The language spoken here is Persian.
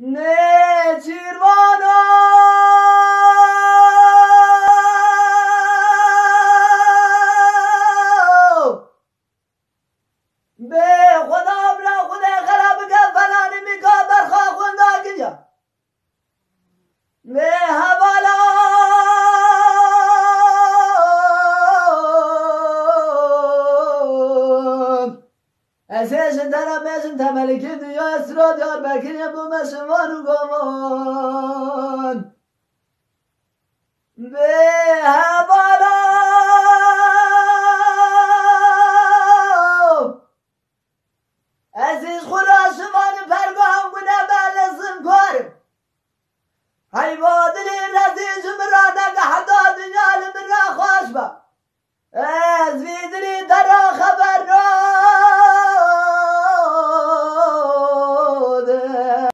نه چیروانا به خدا برا خدا خراب که فلانی میکا برخواه خونده گنجا به حوالا اسیشن طرف میشن تملکی دنیا اسرا دیار بکنی بو مشوان و گمان به حوالا